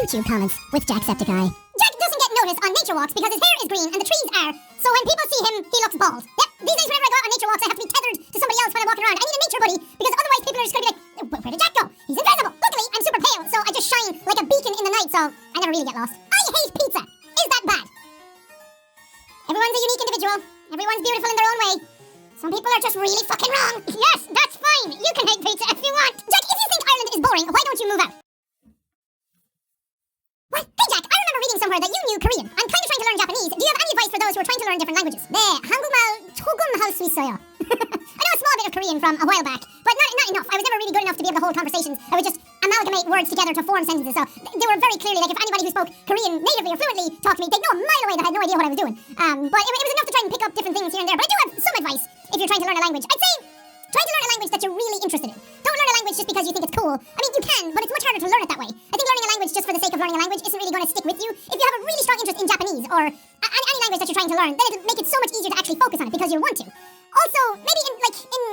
YouTube comments with Jacksepticeye. Jack doesn't get noticed on nature walks because his hair is green and the trees are, so when people see him, he looks bald. Yep, these days whenever I go out on nature walks, I have to be tethered to somebody else when I'm walking around. I need a nature buddy because otherwise people are just going to be like, where did Jack go? He's invisible. Luckily, I'm super pale, so I just shine like a beacon in the night, so I never really get lost. I hate pizza. Is that bad? Everyone's a unique individual. Everyone's beautiful in their own way. Some people are just really fucking wrong. Yes, that's fine. You can hate pizza if you want. Jack, if you think Ireland is boring, why don't you move out? What? Hey Jack, I remember reading somewhere that you knew Korean. I'm kind of trying to learn Japanese. Do you have any advice for those who are trying to learn different languages? 네, 한국말 조금 할 수 있어요. I know a small bit of Korean from a while back, but not enough. I was never really good enough to be able to hold conversations. I would just amalgamate words together to form sentences. So they were very clearly, like if anybody who spoke Korean natively or fluently talked to me, they'd know a mile away that I had no idea what I was doing. But it was enough to try and pick up different things here and there. But I do have some advice if you're trying to learn a language. I'd say try to learn a language that you're really interested in. Don't learn a language just because you think it's cool. I mean, you can, but it's much harder to learn it that way. I think learning a language just for the sake of learning a language isn't really going to stick with you. If you have a really strong interest in Japanese or any language that you're trying to learn, then it'll make it so much easier to actually focus on it because you want to. Also, maybe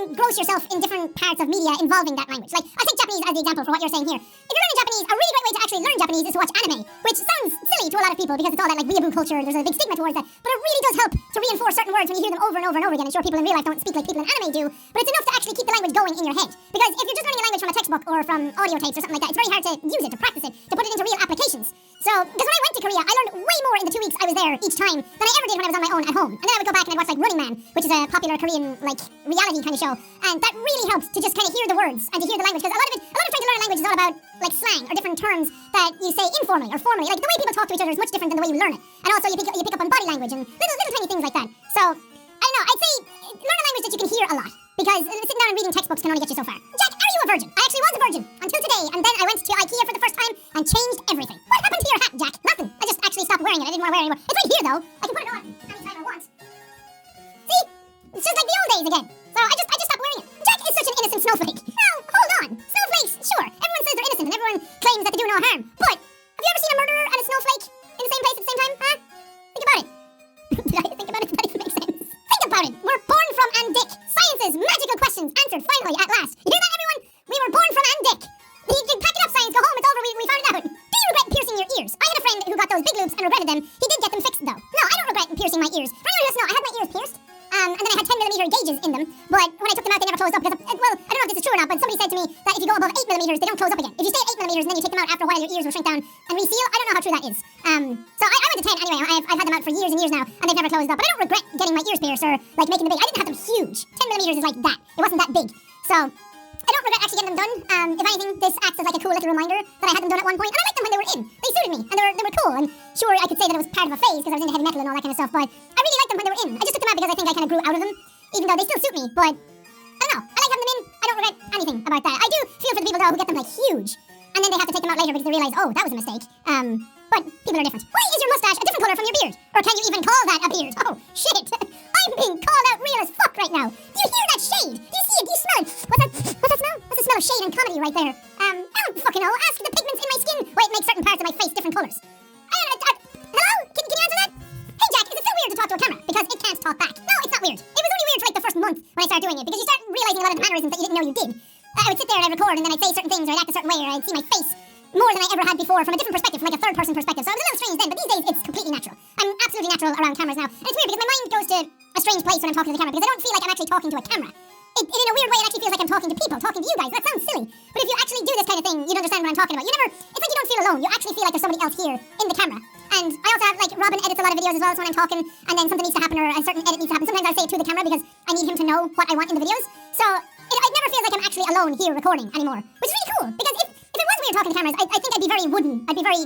engross yourself in different parts of media involving that language. Like, I take Japanese as the example for what you're saying here. If you're learning Japanese, a really great way to actually learn Japanese is to watch anime, which sounds silly to a lot of people because it's all that like weeaboo culture. There's a big stigma towards that, but it really does help to reinforce certain words when you hear them over and over and over again. And sure, people in real life don't speak like people in anime do, but it's enough to actually keep the language going in your head. Because if you're just learning a language from a textbook or from audio tapes or something like that, it's very hard to use it, to practice it, to put it into real applications. So, because when I went to Korea, I learned way more in the 2 weeks I was there each time than I ever did when I was on my own at home. And then I would go back and I'd watch like Running Man, which is a popular Korean like reality kind of show, and that really helps to just kind of hear the words and to hear the language, because a lot of trying to learn a language is all about like slang or different terms that you say informally or formally. Like the way people talk to each other is much different than the way you learn it, and also you pick up on body language and little tiny things like that. So I don't know, I'd say learn a language that you can hear a lot, because sitting down and reading textbooks can only get you so far. Jack, are you a virgin? I actually was a virgin until today, and then I went to IKEA for the first time and changed everything. What happened to your hat, Jack? Nothing. I just actually stopped wearing it. I didn't want to wear it anymore. It's right here though. I can put it on anytime I want. See? It's just like the old days again. So I just stopped wearing it. Jack is such an innocent snowflake. Now, hold on. Snowflakes, sure. Everyone says they're innocent and everyone claims that they do no harm. But have you ever seen a murderer and a snowflake in the same place at the same time? Huh? Think about it. Did I think about it? That doesn't make sense. Think about it. We're born from and Dick. Science's magical questions answered finally at last. You hear that, everyone? We were born from and Dick. You pack it up, science. Go home. It's over. We found it out. Do you regret piercing your ears? I had a friend who got those big loops and regretted them. He did get them fixed though. No, I don't regret piercing my ears. For anyone who doesn't know, I had my ears pierced. And then I had 10mm gauges in them, but when I took them out, they never closed up because, well, I don't know if this is true or not, but somebody said to me that if you go above 8mm, they don't close up again. If you stay at 8mm and then you take them out after a while, your ears will shrink down and reseal. I don't know how true that is. So I went to 10 anyway. I've had them out for years and years now, and they've never closed up. But I don't regret getting my ears pierced or, like, making them big. I didn't have them huge. 10mm is like that. It wasn't that big. So I don't regret actually getting them done. If anything, this acts as like a cool little reminder that I had them done at one point, and I liked them when they were in. They suited me, and they were cool, and sure, I could say that it was part of a phase because I was into heavy metal and all that kind of stuff, but I really liked them when they were in. I just took them out because I think I kind of grew out of them, even though they still suit me, but I don't know. I like having them in. I don't regret anything about that. I do feel for the people though who get them like huge, and then they have to take them out later because they realize, oh, that was a mistake. But people are different. Why is your mustache a different color from your beard? Or can you even call that a beard? Oh, shit. I'm being called out real as fuck right now. Do you hear that shade? Do you see it? Do you smell it? What's that smell? That's the smell of shade and comedy right there. I don't fucking know. Ask the pigments in my skin why it makes certain parts of my face different colors. Hello? Can you answer that? Hey Jack, is it so weird to talk to a camera? Because it can't talk back. No, it's not weird. It was only weird for like the first month when I started doing it, because you start realizing a lot of the mannerisms that you didn't know you did. I would sit there and I'd record, and then I'd say certain things, or I'd act a certain way, or I'd see my face more than I ever had before from a different perspective, from like a third-person perspective. So it was a little strange then, but these days it's completely natural. I'm absolutely natural around cameras now. And it's weird because my mind goes to a strange place when I'm talking to the camera, because I don't feel like I'm actually talking to a camera. In a weird way, it actually feels like I'm talking to people, talking to you guys. That sounds silly. But if you actually do this kind of thing, you'd understand what I'm talking about. It's like you don't feel alone. You actually feel like there's somebody else here in the camera. And I also have, like, Robin edits a lot of videos as well, so when I'm talking and then something needs to happen or a certain edit needs to happen, sometimes I'll say it to the camera because I need him to know what I want in the videos. So it never feels like I'm actually alone here recording anymore, which is really cool, because if it was weird talking to cameras, I think I'd be very wooden. I wouldn't be very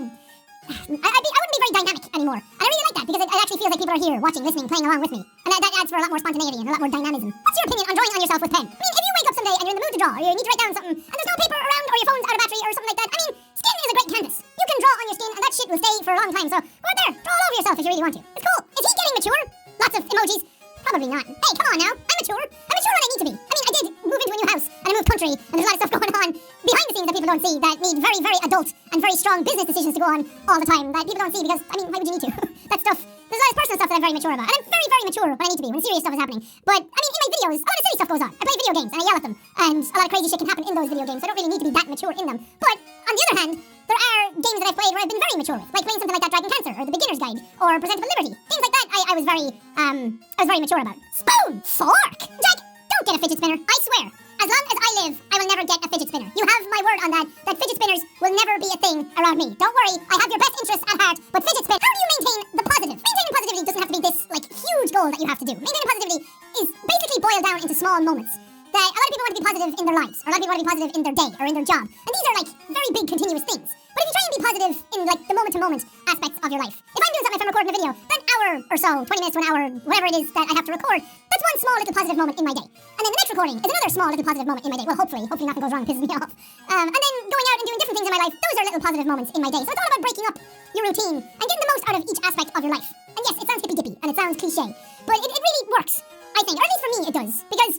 dynamic anymore. And I really like that, because it actually feels like people are here watching, listening, playing along with me. And that adds for a lot more spontaneity and a lot more dynamism. What's your opinion on drawing on yourself with pen? I mean, if you wake up someday and you're in the mood to draw, or you need to write down something, and there's no paper around, or your phone's out of battery, or something like that, I mean, skin is a great canvas. You can draw on your skin, and that shit will stay for a long time, so go out there, draw all over yourself if you really want to. It's cool. Is he getting mature? Lots of emojis. Probably not. Hey, come on now. I'm mature. I'm mature when I need to be. I mean, I did move into a new house, and I moved country, and there's a lot of stuff going on behind the scenes that people people don't see that need very, very adult and very strong business decisions to go on all the time that people don't see because, I mean, why would you need to? That stuff, there's a lot of personal stuff that I'm very mature about. And I'm very, very mature when I need to be, when serious stuff is happening. But, I mean, in my videos, a lot of silly stuff goes on. I play video games and I yell at them. And a lot of crazy shit can happen in those video games, so I don't really need to be that mature in them. But, on the other hand, there are games that I've played where I've been very mature with, like playing something like that Dragon Cancer, or The Beginner's Guide, or Presentable Liberty. Things like that I was very mature about. Spoon! Fork! Jack, don't get a fidget spinner, I swear. As long as I live, I will never get a fidget spinner. You have my word on that fidget spinners will never be a thing around me. Don't worry, I have your best interests at heart, but fidget spin, how do you maintain the positive? Maintaining positivity doesn't have to be this, like, huge goal that you have to do. Maintaining positivity is basically boiled down into small moments. That a lot of people want to be positive in their lives, or a lot of people want to be positive in their day, or in their job. And these are, like, very big continuous things. But if you try and be positive in, like, the moment-to-moment aspects of your life, if I'm doing something, if I'm recording a video, that hour or so, 20 minutes to an hour, whatever it is that I have to record, that's one small little positive moment in my day. And then the next recording is another small little positive moment in my day. Well, hopefully nothing goes wrong and pisses me off. And then going out and doing different things in my life, those are little positive moments in my day. So it's all about breaking up your routine and getting the most out of each aspect of your life. And yes, it sounds hippy-dippy and it sounds cliche, but it really works, I think. Or at least for me it does. Because,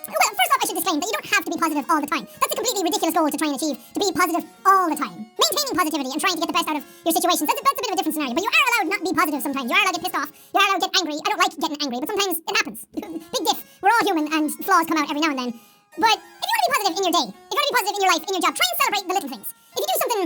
well, first off, I should disclaim that you don't have to be positive all the time. That's a completely ridiculous goal to try and achieve, to be positive all the time. Maintaining positivity and trying to get the best out of your situations, that's a bit of a different scenario. But you are allowed not to be positive sometimes. You are allowed to get pissed off. You are allowed to get angry. I don't like getting angry, but sometimes it happens. Big diff. We're all human and flaws come out every now and then. But if you want to be positive in your day, if you want to be positive in your life, in your job, try and celebrate the little things. If you do something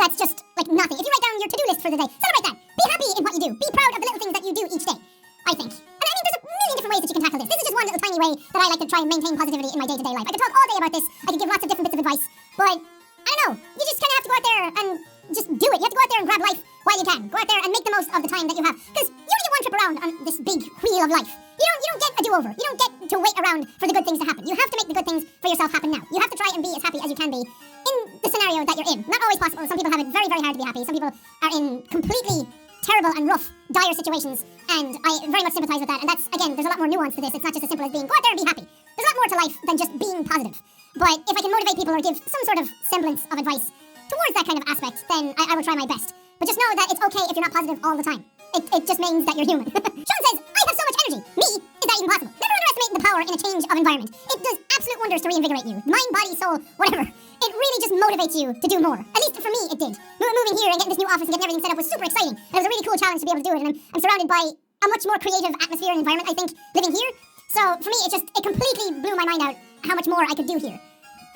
that's just, like, nothing, if you write down your to-do list for the day, celebrate that. Be happy in what you do. Be proud of the little things that you do each day, I think. And I mean, there's a million different ways that you can tackle this. This is just one little tiny way that I like to try and maintain positivity in my day-to-day life. I could talk all day about this. I could give lots of different bits of advice. But, I don't know. You just kind of have to go out there and just do it. You have to go out there and grab life while you can. Go out there and make the most of the time that you have. Because you only get one trip around on this big wheel of life. You don't get a do-over. You don't get to wait around for the good things to happen. You have to make the good things for yourself happen now. You have to try and be as happy as you can be in the scenario that you're in. Not always possible. Some people have it very, very hard to be happy. Some people are in completely terrible and rough, dire situations, and I very much sympathize with that. And that's, again, there's a lot more nuance to this. It's not just as simple as being, go out there and be happy. There's a lot more to life than just being positive. But if I can motivate people or give some sort of semblance of advice towards that kind of aspect, then I will try my best. But just know that it's okay if you're not positive all the time. It just means that you're human. Sean says, I have so much energy. Me, is that even possible? Never underestimate the power in a change of environment. It does absolute wonders to reinvigorate you. Mind, body, soul, whatever. It really just motivates you to do more. At least for me, it did. Moving here and getting this new office and getting everything set up was super exciting. And it was a really cool challenge to be able to do it. And I'm surrounded by a much more creative atmosphere and environment, I think, living here. So for me, it completely blew my mind out how much more I could do here.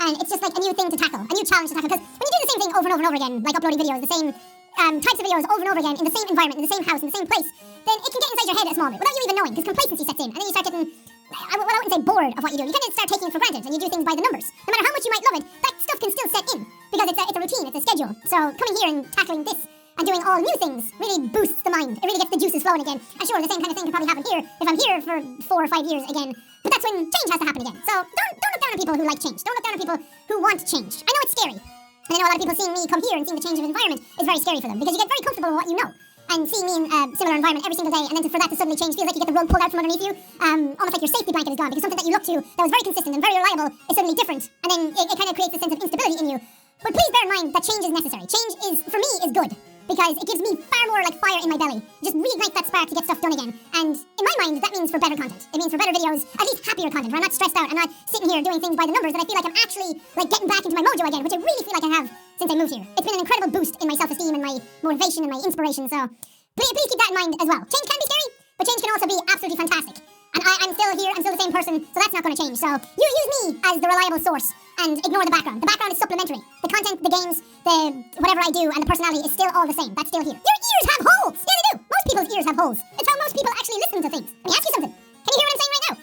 And it's just like a new thing to tackle, a new challenge to tackle. Because when you do the same thing over and over and over again, like uploading videos, the same types of videos over and over again, in the same environment, in the same house, in the same place, then it can get inside your head a small bit without you even knowing, because complacency sets in. And then you start getting, I wouldn't say bored of what you do. You kind of start taking it for granted and you do things by the numbers. No matter how much you might love it, that stuff can still set in because it's a routine, it's a schedule. So coming here and tackling this and doing all new things really boosts the mind. It really gets the juices flowing again. And sure, the same kind of thing can probably happen here if I'm here for 4 or 5 years again. But that's when change has to happen again. So don't look down on people who like change. Don't look down on people who want change. I know it's scary. And I know a lot of people seeing me come here and seeing the change of environment is very scary for them because you get very comfortable with what you know. And seeing me in a similar environment every single day, and then for that to suddenly change feels like you get the rug pulled out from underneath you. Almost like your safety blanket is gone because something that you look to that was very consistent and very reliable is suddenly different. And then it kind of creates a sense of instability in you. But please bear in mind that change is necessary. Change is, for me, is good. Because it gives me far more like fire in my belly. Just reignite that spark to get stuff done again. And in my mind, that means for better content. It means for better videos, at least happier content, where I'm not stressed out and not sitting here doing things by the numbers, that I feel like I'm actually like getting back into my mojo again, which I really feel like I have since I moved here. It's been an incredible boost in my self-esteem and my motivation and my inspiration, so please keep that in mind as well. Change can be scary, but change can also be absolutely fantastic. And I'm still here, I'm still the same person, so that's not going to change. So you use me as the reliable source and ignore the background. The background is supplementary. The content, the games, the whatever I do, and the personality is still all the same. That's still here. Your ears have holes! Yeah, they do. Most people's ears have holes. It's how most people actually listen to things. Let me ask you something. Can you hear what I'm saying right now?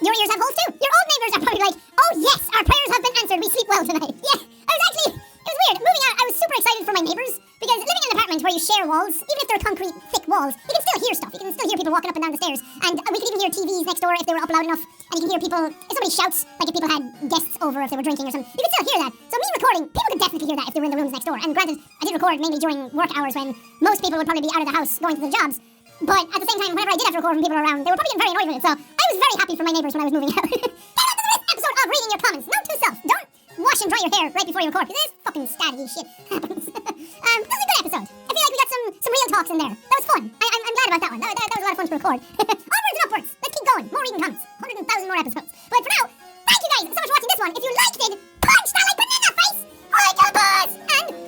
Your ears have holes too. Your old neighbors are probably like, oh yes, our prayers have been answered. We sleep well tonight. Yeah, it was weird. Moving out, I was super excited for my neighbors because living in an apartment where you share walls, even if they're concrete, thick walls, you can still hear stuff. You can still hear people walking up and down the stairs. And we could even hear TVs next door if they were up loud enough. And you can hear people, if somebody shouts, like if people had guests over, if they were drinking or something, you could still hear that. So me recording, people could definitely hear that if they were in the rooms next door. And granted, I did record mainly during work hours when most people would probably be out of the house going to their jobs. But at the same time, whenever I did have to record when people were around, they were probably getting very annoyed with it. So I was very happy for my neighbors when I was moving out. Get on to this episode of reading your comments. Note to self, don't wash and dry your hair right before you record, because this fucking staticky shit happens. This was a good episode. I feel like we got some real talks in there. That was fun. I'm glad about that one. That was a lot of fun to record. Onwards and upwards. Let's keep going. More reading comments. 100,000 more episodes. But for now, thank you guys so much for watching this one. If you liked it, punch that like banana face. I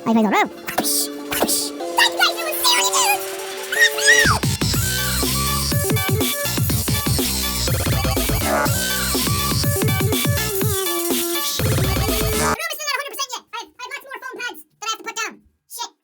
와이파이 도로. Thank you guys, it was serious.